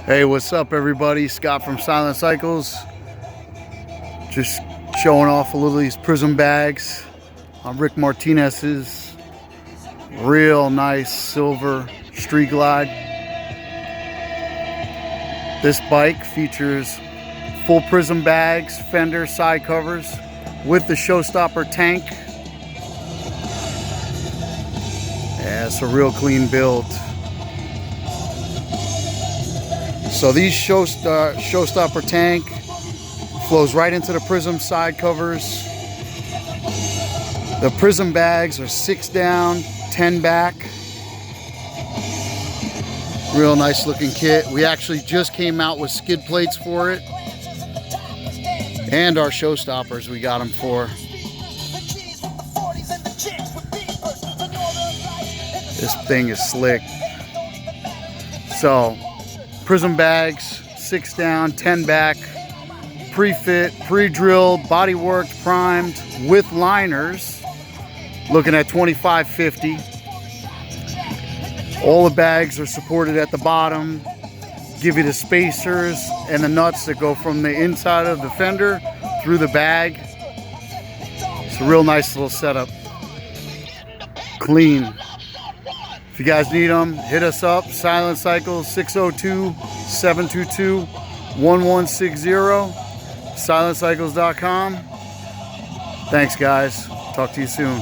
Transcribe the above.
Hey, what's up everybody? Scott from Silent Cycles. Just showing off a little of these prism bags on Rick Martinez's real nice silver Street Glide. This bike features full prism bags, fender, side covers with the showstopper tank. Yeah, it's a real clean build. So these showstopper tank flows right into the prism side covers. The prism bags are 6 down, 10 back. Real nice looking kit. We actually just came out with skid plates for it. And our showstoppers we got them for. This thing is slick. So, prism bags, 6 down, 10 back, pre-fit, pre-drilled, body worked, primed with liners, looking at $25.50. All the bags are supported at the bottom, give you the spacers and the nuts that go from the inside of the fender through the bag. It's a real nice little setup. Clean. If you guys need them, hit us up. Silent Cycles, 602-722-1160. SilentCycles.com. Thanks guys. Talk to you soon.